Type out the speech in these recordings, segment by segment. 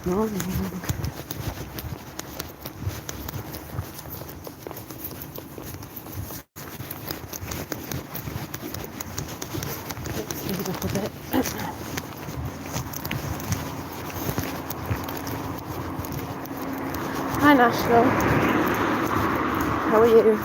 Morning. Let's speed up a bit. Hi Nashville. How are you?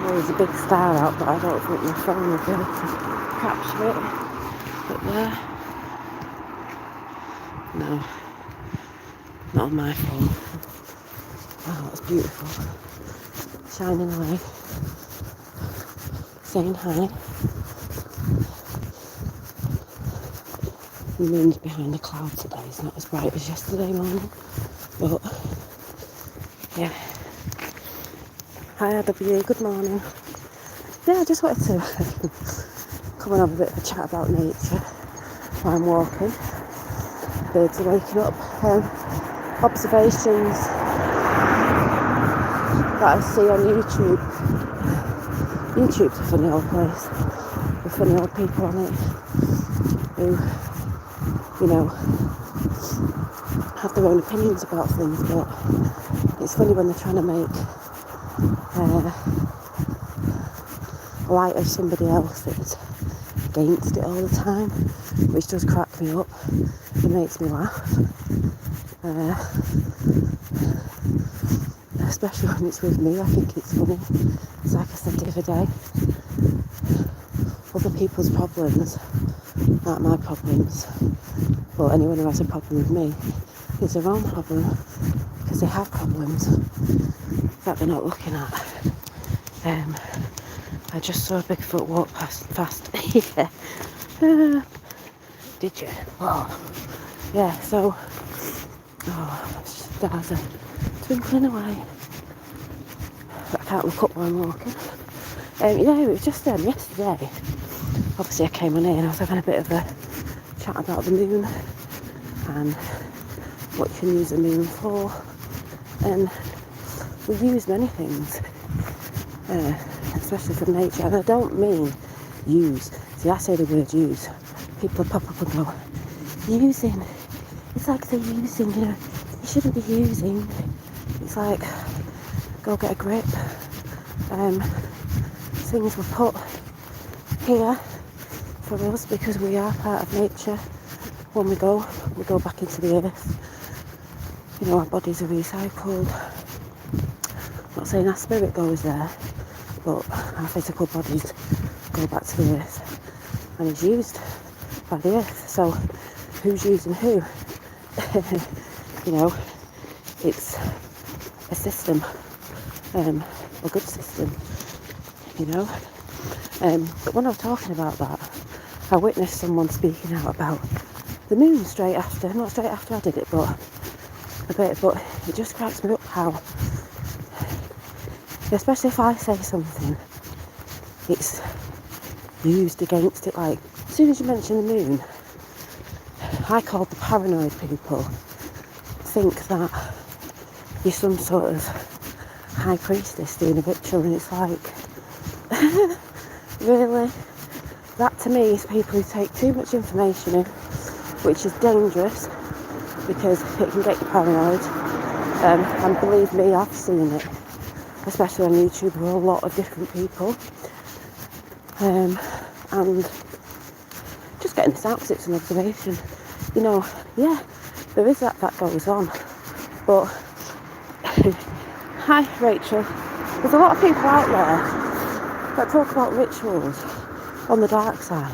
Well, there's a big star out, but I don't think my phone will be able to capture it. Up there. No, not on my phone. Oh, that's beautiful. Shining away. Saying hi. The moon's behind the clouds today. It's not as bright as yesterday morning. But, yeah. Hi RW, good morning. Yeah, I just wanted to come and have a bit of a chat about nature while I'm walking. Birds are waking up. Observations that I see on YouTube. YouTube's a funny old place with funny old people on it who, you know, have their own opinions about things, but it's funny when they're trying to make light of somebody else that's against it all the time, which does crack me up. It makes me laugh. Especially when it's with me, I think it's funny. It's like I said the other day, other people's problems aren't my problems, but anyone who has a problem with me, it's their own problem, because they have problems that they're not looking at. I just saw a Bigfoot walk fast. Yeah. Did you? Oh. Yeah, so, stars are twinkling away. But I can't look up while I'm walking. Yeah, it was just yesterday. Obviously I came on here and I was having a bit of a chat about the moon and what you can use the moon for. And we use many things, especially for nature. And I don't mean use. See, I say the word use. People pop up and go, using. It's like they're using, you know. You shouldn't be using. It's like, go get a grip. Things were put here for us because we are part of nature. When we go back into the earth. You know, our bodies are recycled. I'm not saying our spirit goes there, but our physical bodies go back to the earth and is used by the earth. So who's using who? You know, it's a system, a good system, you know. But when I was talking about that, I witnessed someone speaking out about the moon not straight after I did it, but a bit. But it just cracks me up how, especially if I say something, it's used against it. Like, as soon as you mention the moon, I called the paranoid people think that you're some sort of high priestess doing a ritual, and it's like, really? That to me is people who take too much information in, which is dangerous because it can get you paranoid. And believe me, I've seen it, especially on YouTube with a lot of different people. And just getting this out because it's an observation. You know, yeah, there is that goes on. But, hi Rachel, there's a lot of people out there that talk about rituals on the dark side.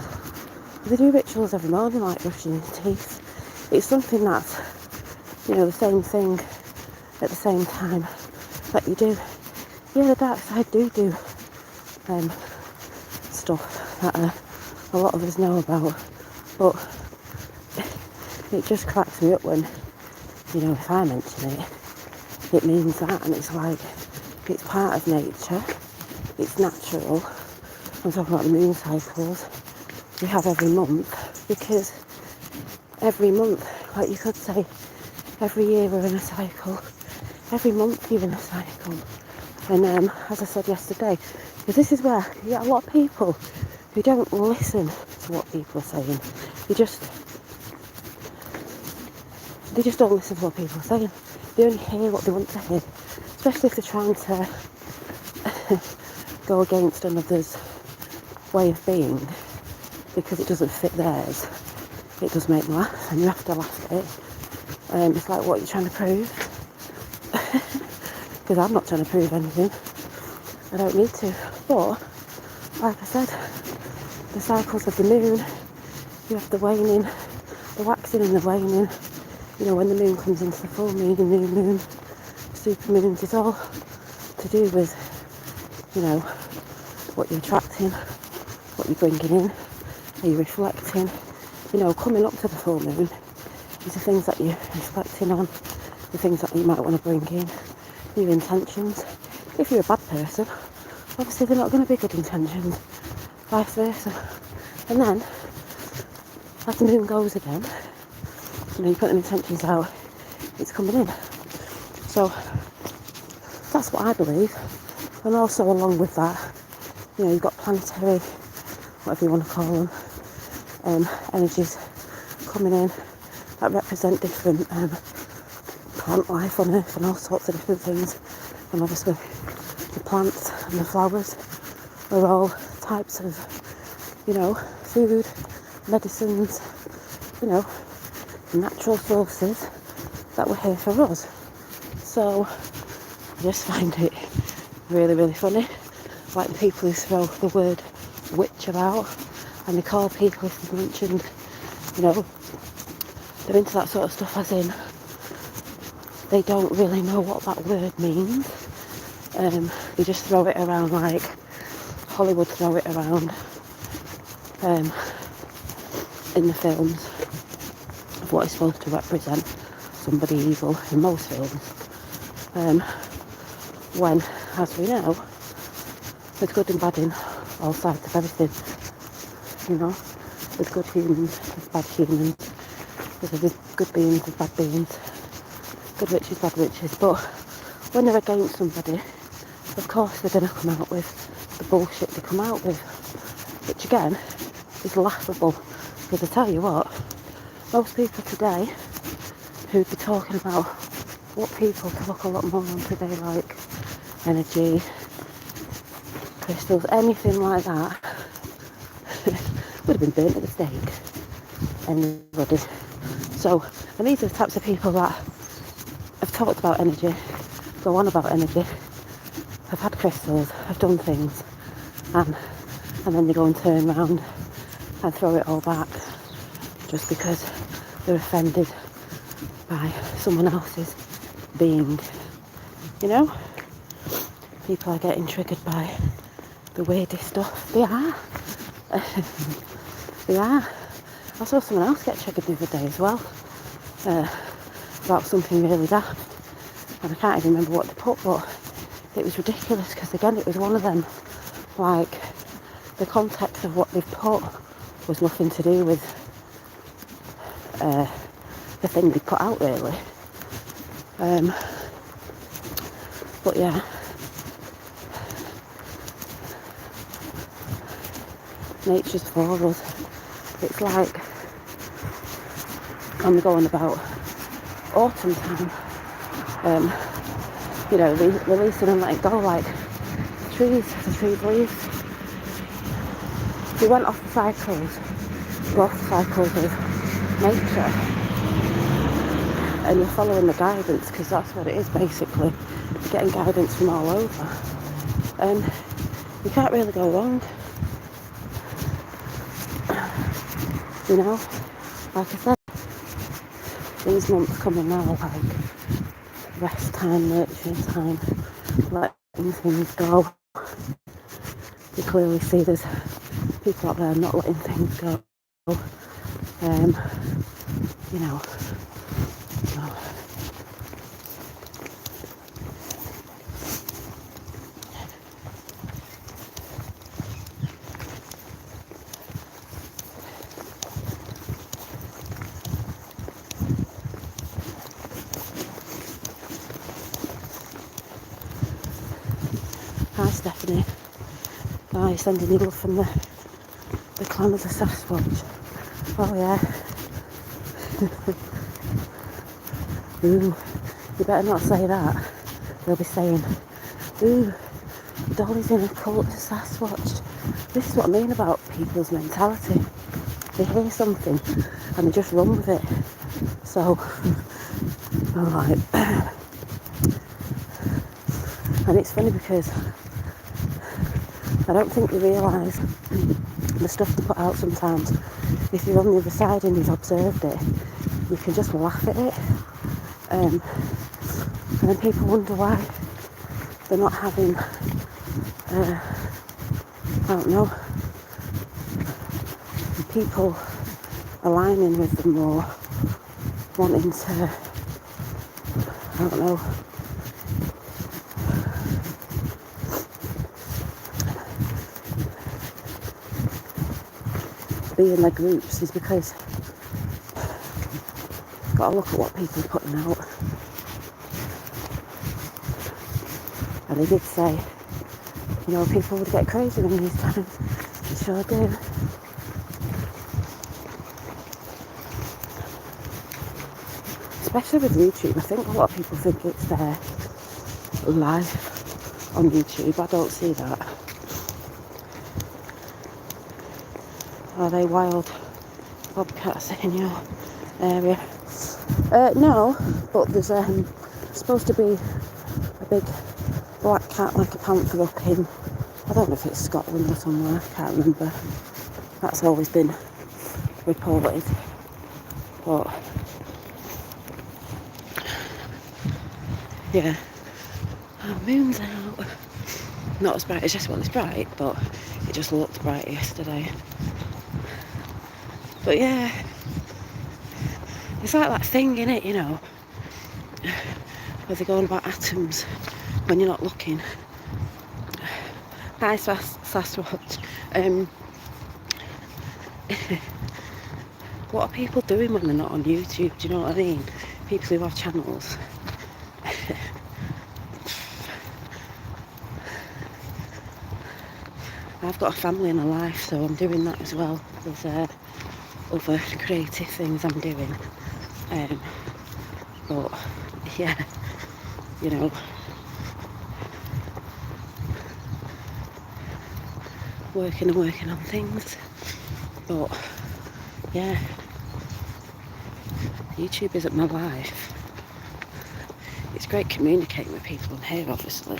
They do rituals every morning, like brushing your teeth. It's something that's, you know, the same thing at the same time that you do. Yeah, the dark side do stuff that a lot of us know about, but it just cracks me up when, you know, if I mention it, it means that, and it's like, it's part of nature, it's natural. I'm talking about the moon cycles we have every month, because every month, like you could say, every year we're in a cycle, every month you're in a cycle. And as I said yesterday, Because this is where you get a lot of people who don't listen to what people are saying. They just don't listen to what people are saying. They only hear what they want to hear. Especially if they're trying to go against another's way of being because it doesn't fit theirs. It does make me laugh, and you have to laugh at it. It's like, what you're trying to prove? Because I'm not trying to prove anything. I don't need to. But, like I said, the cycles of the moon, you have the waning, the waxing and the waning. You know, when the moon comes into the full moon, the new moon, super moons, it's all to do with, you know, what you're attracting, what you're bringing in, are you reflecting. You know, coming up to the full moon is the things that you're reflecting on, the things that you might want to bring in, your intentions. If you're a bad person, obviously they're not going to be good intentions, vice versa. And then, as the moon goes again, you know, you put them intentions out, it's coming in. So, that's what I believe. And also along with that, you know, you've got planetary, whatever you want to call them, energies coming in that represent different plant life on Earth and all sorts of different things. And obviously the plants and the flowers are all types of, you know, food, medicines, you know, natural sources that were here for us. So I just find it really, really funny. Like the people who throw the word witch about, and they call people, if they've mentioned, you know, they're into that sort of stuff, as in they don't really know what that word means. They just throw it around like Hollywood throw it around in the films of what is supposed to represent somebody evil in most films. When, as we know, there's good and bad in all sides of everything. You know, there's good humans, there's bad humans, there's good beings, there's bad beings, good witches, bad witches. But when they're against somebody, of course they're going to come out with the bullshit they come out with, which again is laughable. Because I tell you what, most people today who'd be talking about what people talk a lot more on today, like energy, crystals, anything like that, would have been burnt at the stake. Anybody. So, and these are the types of people that have talked about energy, go on about energy, have had crystals, have done things, and then they go and turn around and throw it all back just because they're offended by someone else's being. You know? People are getting triggered by the weirdest stuff. They are. They are. I saw someone else get triggered the other day as well, about something really daft, and I can't even remember what they put, but it was ridiculous because again it was one of them, like the context of what they've put was nothing to do with the thing they put out really. But yeah, nature's for us. It's like I'm going about autumn time, you know, releasing and letting go, like the trees leaves. If you went off the cycles, go off the cycles of nature, and you're following the guidance, because that's what it is basically, you're getting guidance from all over, and you can't really go wrong. You know, like I said, these months coming now, like rest time, nurturing time, letting things go. You clearly see there's people out there not letting things go. You know, so. Hi Stephanie. Hi, sending you love from the clan of the Sasquatch. Oh yeah. Ooh, you better not say that. They'll be saying, ooh, Dolly's in a cult to Sasquatch. This is what I mean about people's mentality. They hear something and they just run with it. So, alright. And it's funny because I don't think they realise the stuff they put out sometimes. If you're on the other side and you've observed it, you can just laugh at it. And then people wonder why they're not having, I don't know, people aligning with them or wanting to, I don't know, be in their groups, is because you've got to look at what people are putting out. And they did say, you know, people would get crazy in these times. They sure do. Especially with YouTube, I think a lot of people think it's their life on YouTube. I don't see that. Are they wild bobcats in your area? No, but there's supposed to be a big black cat, like a panther, up in, I don't know if it's Scotland or somewhere, I can't remember. That's always been reported. But yeah, our moon's out. Not as bright as yesterday. Well, it's bright, but it just looked bright yesterday. But yeah, it's like that thing, innit, you know, where they're going about atoms when you're not looking. Hi, Sasquatch. What are people doing when they're not on YouTube? Do you know what I mean? People who have channels. I've got a family and a life, so I'm doing that as well. There's other creative things I'm doing. But yeah, you know, working on things. But yeah, YouTube isn't my life. It's great communicating with people on here, obviously.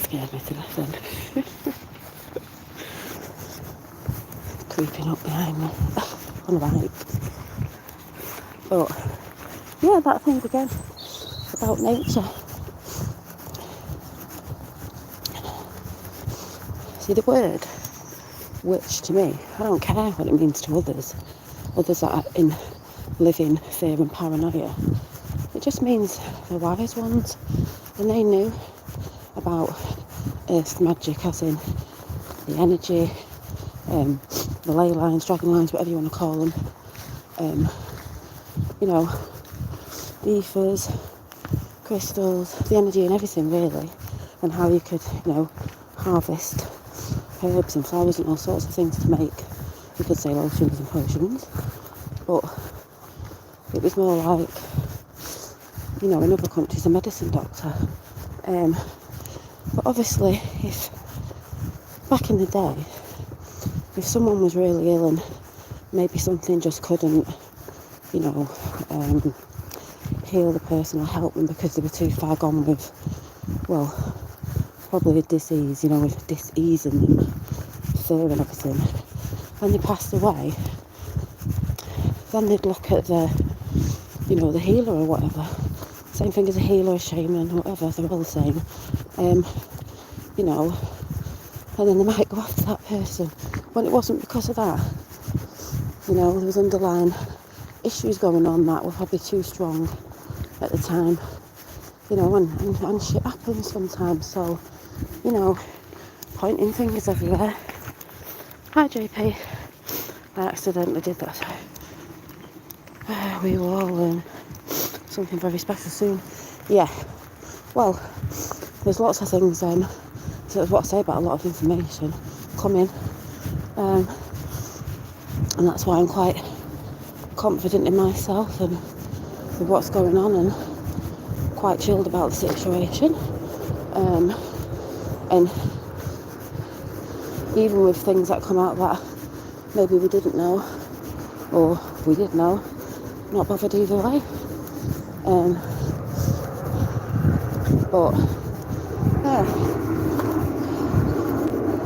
Scared me to death then. Creeping up behind me on a bike. But yeah, that thing again about nature. See, the word witch to me, I don't care what it means to others that are in living fear and paranoia. It just means the wise ones, and they knew about earth's magic, as in the energy, the ley lines, dragon lines, whatever you want to call them, you know, the ethers, crystals, the energy and everything really, and how you could, you know, harvest herbs and flowers and all sorts of things to make, you could say, lotions and potions. But it was more like, you know, in other countries, a medicine doctor. But obviously, if back in the day, if someone was really ill and maybe something just couldn't, you know, heal the person or help them because they were too far gone with, well, probably a disease, you know, with dis-ease and fear and everything, and they passed away, then they'd look at the, you know, the healer or whatever. Same thing as a healer, a shaman, whatever, they're all the same. You know, and then they might go after that person when it wasn't because of that. You know, there was underlying issues going on that were probably too strong at the time. You know, and shit happens sometimes, so, you know, pointing fingers everywhere. Hi JP. I accidentally did that, so we will all learn something very special soon. yeah, well, there's lots of things, so that's what I say about a lot of information coming, and that's why I'm quite confident in myself and with what's going on, and quite chilled about the situation, and even with things that come out that maybe we didn't know, or we did know, not bothered either way. But yeah,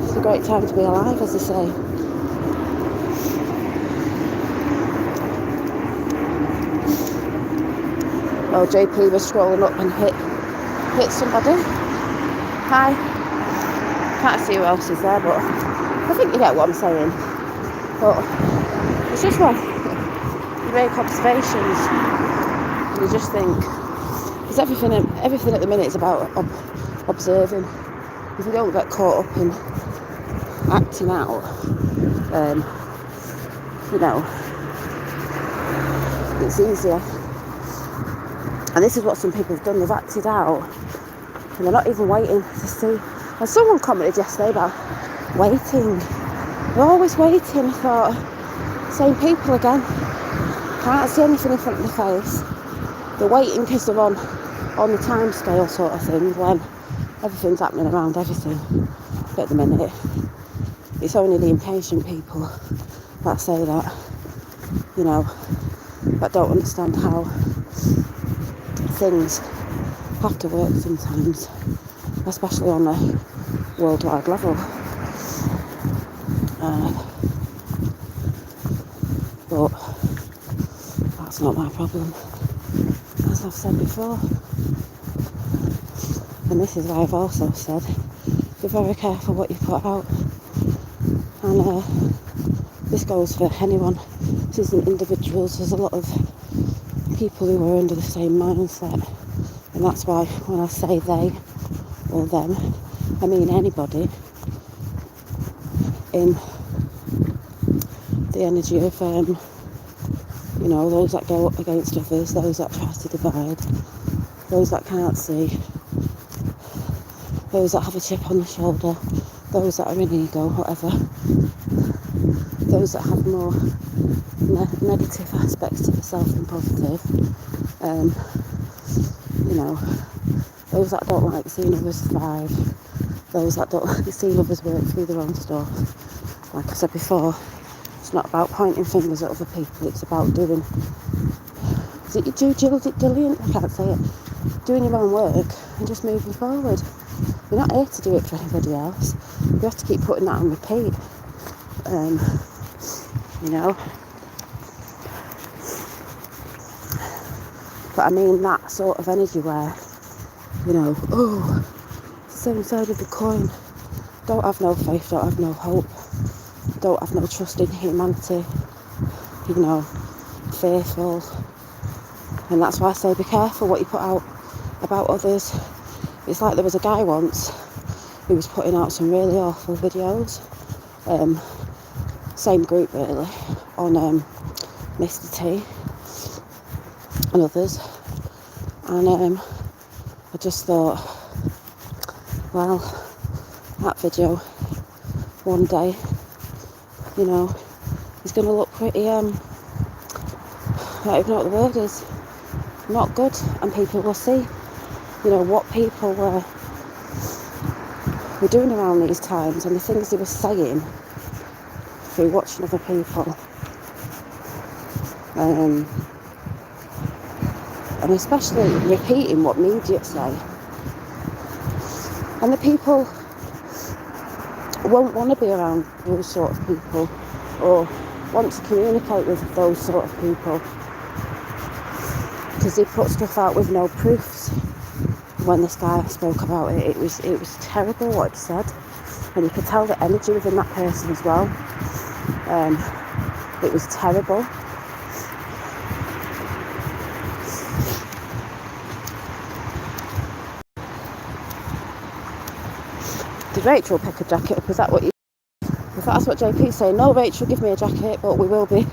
it's a great time to be alive, as they say. Oh, JP was scrolling up and hit somebody. Hi. Can't see who else is there, but I think you get what I'm saying. But it's just when you make observations and you just think, because everything at the minute is about observing. If you don't get caught up in acting out, it's easier. And this is what some people have done. They've acted out and they're not even waiting to see. And someone commented yesterday about waiting. They're always waiting. I thought, same people again. Can't see anything in front of their face. They're waiting because they're on the time scale sort of thing, when everything's happening around everything. But at the minute, it's only the impatient people that say that, that don't understand how things have to work sometimes, especially on a worldwide level. But that's not my problem, as I've said before. And this is why I've also said, be very careful what you put out. And this goes for anyone. This isn't individuals. There's a lot of people who are under the same mindset. And that's why when I say they or them, I mean anybody in the energy of, those that go up against others, those that try to divide, those that can't see, those that have a chip on the shoulder, those that are in ego, whatever, those that have more negative aspects to themselves than positive, those that don't like seeing others thrive, those that don't like seeing others work through their own stuff. Like I said before, it's not about pointing fingers at other people, it's about doing, is it your due diligence? I can't say it. Doing your own work and just moving forward. You're not here to do it for anybody else. You have to keep putting that on repeat. But I mean that sort of energy where, same side of the coin. Don't have no faith, don't have no hope, don't have no trust in humanity, fearful. And that's why I say be careful what you put out about others. It's like there was a guy once who was putting out some really awful videos, same group really, on Mr. T and others, and I just thought, well, that video one day, is going to look pretty, I don't even know what the word is, not good, and people will see, what people were doing around these times and the things they were saying through watching other people, and especially repeating what media say. And the people won't want to be around those sort of people or want to communicate with those sort of people because they put stuff out with no proofs. When this guy spoke about it, it was terrible what he said, and you could tell the energy within that person as well. It was terrible. Did Rachel pick a jacket up? Is that what you... If that's what JP's saying, no, Rachel, give me a jacket, but we will be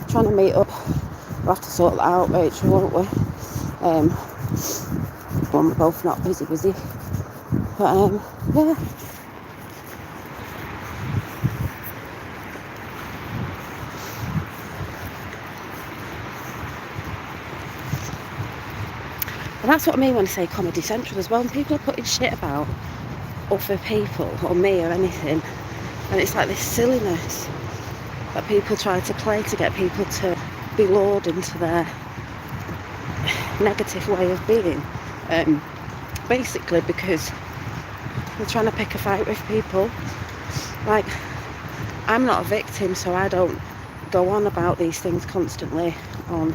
trying to meet up. We'll have to sort that out, Rachel, won't we? when we're both not busy. But yeah. And that's what I mean when I say Comedy Central as well. When people are putting shit about other people or me or anything, and it's like this silliness that people try to play to get people to be lured into their negative way of being. Basically because they're trying to pick a fight with people. Like, I'm not a victim, so I don't go on about these things constantly on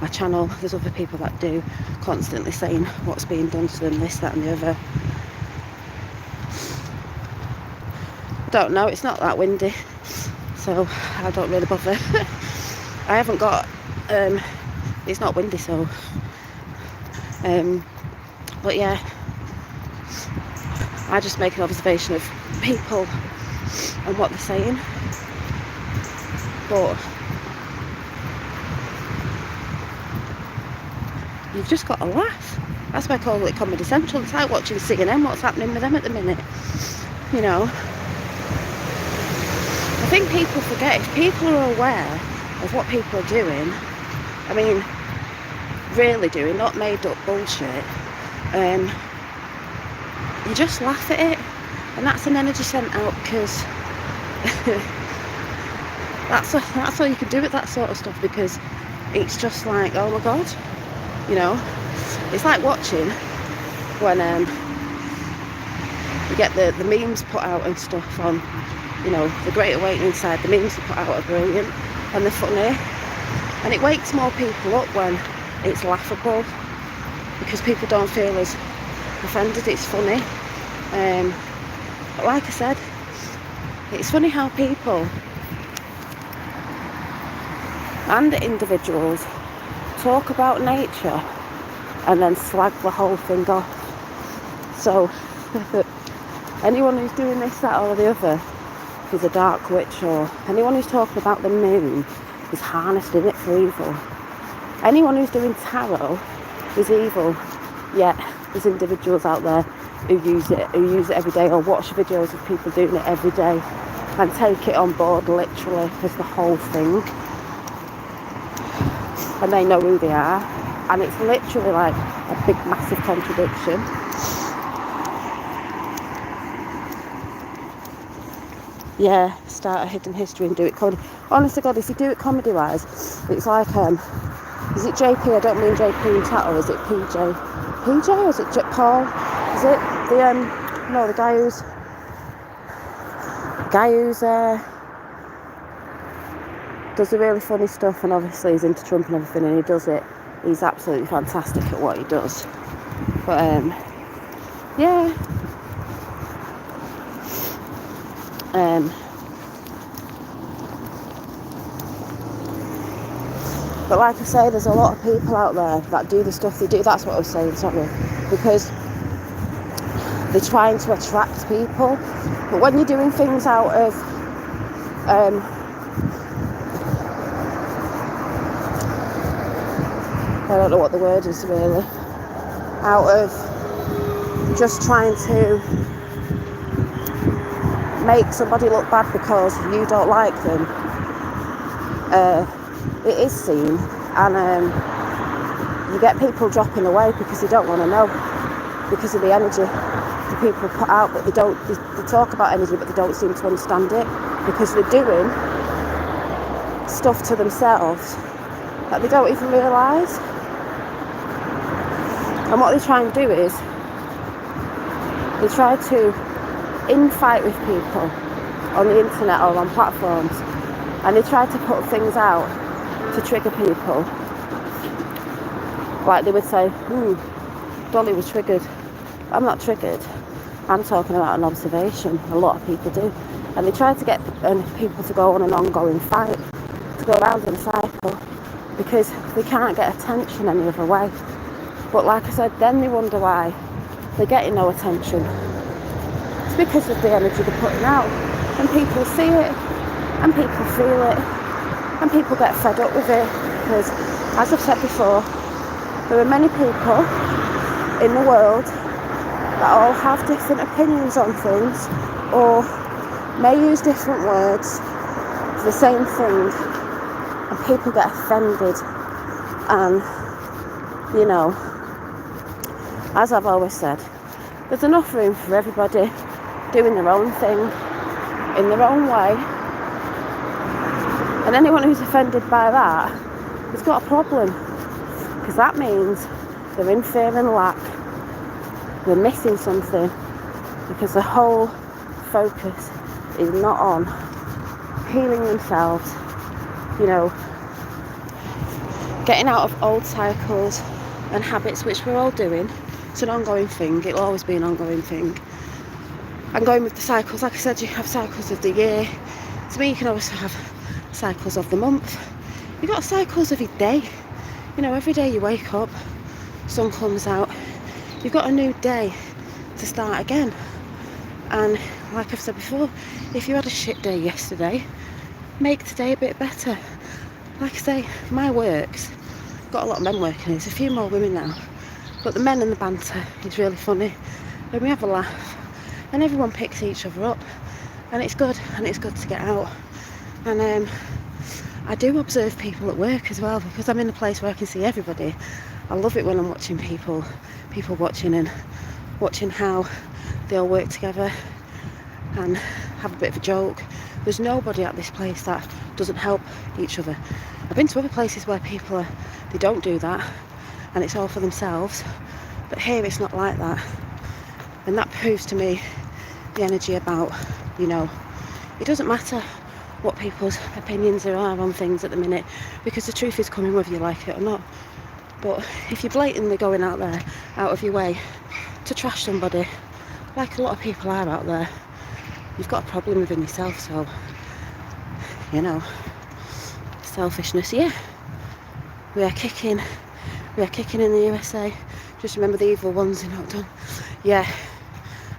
my channel. There's other people that do, constantly saying what's being done to them, this, that and the other. I don't know, it's not that windy, so I don't really bother. I haven't got, it's not windy, so, but yeah, I just make an observation of people and what they're saying. But you've just got to laugh. That's why I call it Comedy Central. It's like watching CNN, what's happening with them at the minute. You know, I think people forget, if people are aware of what people are doing, I mean, really doing, not made up bullshit, you just laugh at it. And that's an energy sent out, because that's all you can do with that sort of stuff, because it's just like, oh my god, you know. It's like watching when you get the memes put out and stuff on, you know, the Great Awakening side. The memes they put out are brilliant and they're funny, and it wakes more people up when it's laughable, because people don't feel as offended. It's funny. But like I said, it's funny how people and individuals talk about nature and then slag the whole thing off. So anyone who's doing this, that or the other is a dark witch, or anyone who's talking about the moon is harnessing it for evil. Anyone who's doing tarot is evil. Yet there's individuals out there who use it every day, or watch videos of people doing it every day and take it on board literally as the whole thing, and they know who they are, and it's literally like a big massive contradiction. Yeah, start a hidden history and do it comedy. Honest to God, if you do it comedy wise, it's like is it JP? I don't mean JP in chat, or is it PJ? PJ, or is it Paul? Is it the no, the guy who's does the really funny stuff, and obviously he's into Trump and everything, and he does it. He's absolutely fantastic at what he does. But yeah. But like I say, there's a lot of people out there that do the stuff they do. That's what I was saying, sorry. Because they're trying to attract people. But when you're doing things out of I don't know what the word is really, out of just trying to make somebody look bad because you don't like them, it is seen, and you get people dropping away because they don't want to know, because of the energy the people put out. But they talk about energy, but they don't seem to understand it, because they're doing stuff to themselves that they don't even realise. And what they try and do is they try to infight with people on the internet or on platforms, and they try to put things out to trigger people. Like they would say, Dolly was triggered. I'm not triggered. I'm talking about an observation. A lot of people do. And they try to get people to go on an ongoing fight, to go around in a cycle, because they can't get attention any other way. But like I said, then they wonder why they're getting no attention. It's because of the energy they're putting out. And people see it, and people feel it, and people get fed up with it. Because, as I've said before, there are many people in the world that all have different opinions on things, or may use different words for the same thing, and people get offended. And, you know, as I've always said, there's enough room for everybody doing their own thing in their own way. And anyone who's offended by that has got a problem, because that means they're in fear and lack. They're missing something, because the whole focus is not on healing themselves, you know, getting out of old cycles and habits, which we're all doing. It's an ongoing thing. It'll always be an ongoing thing. And going with the cycles, like I said, you have cycles of the year. To me, you can also have cycles of the month. You've got cycles of your day. You know, every day you wake up, sun comes out, you've got a new day to start again. And like I've said before, if you had a shit day yesterday, make today a bit better. Like I say, my work's got a lot of men working. There's a few more women now, but the men and the banter is really funny, and we have a laugh, and everyone picks each other up, and it's good to get out. And I do observe people at work as well, because I'm in a place where I can see everybody. I love it when I'm watching people watching, and watching how they all work together and have a bit of a joke. There's nobody at this place that doesn't help each other. I've been to other places where people they don't do that, and it's all for themselves, but here it's not like that. And that proves to me the energy about, you know, it doesn't matter what people's opinions there are on things at the minute, because the truth is coming whether you like it or not. But if you're blatantly going out there, out of your way to trash somebody, like a lot of people are out there, you've got a problem within yourself. So, you know, selfishness, yeah. We are kicking in the USA. Just remember the evil ones are not done. Yeah,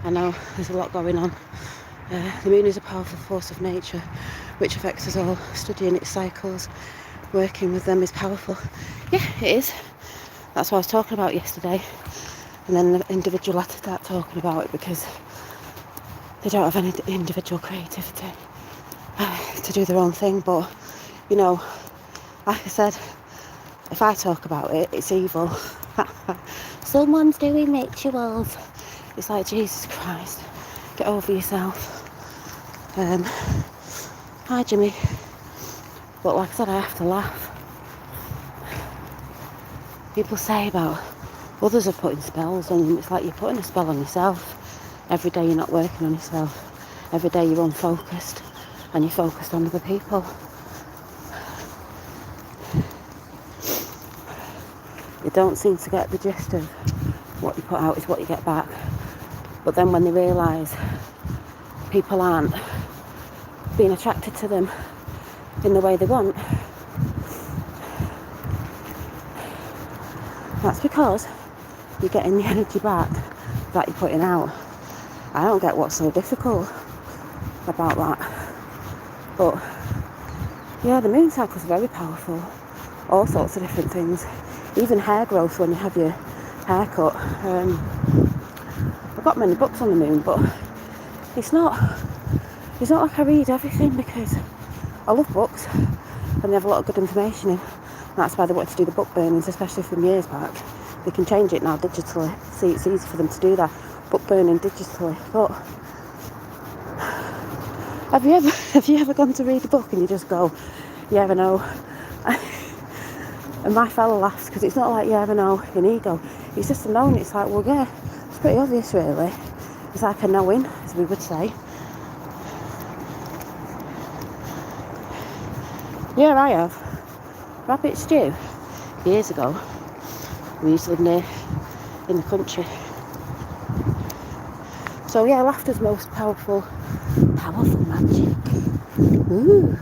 I know, there's a lot going on. The moon is a powerful force of nature which affects us all. Studying its cycles, working with them is powerful. Yeah, it is. That's what I was talking about yesterday. And then the individual had to start talking about it, because they don't have any individual creativity to do their own thing. But, you know, like I said, if I talk about it, it's evil. Someone's doing rituals. It's like, Jesus Christ, get over yourself. Hi Jimmy. But like I said, I have to laugh. People say about others are putting spells on you. It's like you're putting a spell on yourself. Every day you're not working on yourself. Every day you're unfocused, and you're focused on other people. You don't seem to get the gist of what you put out is what you get back. But then when they realise people aren't being attracted to them in the way they want, that's because you're getting the energy back that you're putting out. I don't get what's so difficult about that. But yeah, the moon cycles are very powerful. All sorts of different things. Even hair growth when you have your hair cut. I've got many books on the moon, but it's not like I read everything, because I love books and they have a lot of good information in. That's why they wanted to do the book burnings, especially from years back. They can change it now digitally. See, it's easy for them to do that, book burning digitally. But have you ever gone to read a book and you just go, yeah, I know? And my fella laughs, because it's not like yeah, I know in ego. It's just a knowing. It's like, well, yeah, it's pretty obvious, really. It's like a knowing, as we would say. Yeah, I have. Rabbit stew. Years ago, we used to live near in the country. So yeah, laughter's most powerful magic. Ooh.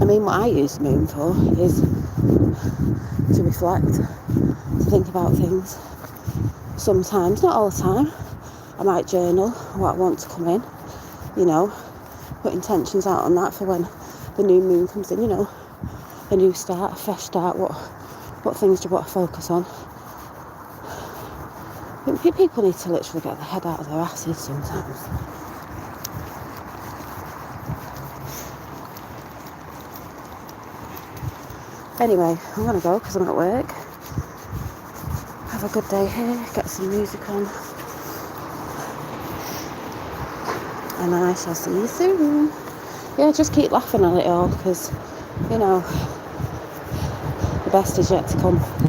I mean, what I use the moon for is to reflect, to think about things. Sometimes, not all the time, I might journal what I want to come in, you know, put intentions out on that for when the new moon comes in, you know. a new start, a fresh start. What things do you want to focus on? I think people need to literally get their head out of their asses sometimes. Anyway, I'm going to go because I'm at work. Have a good day here, get some music on. And I shall see you soon. Yeah, just keep laughing at it all because, you know, the best is yet to come.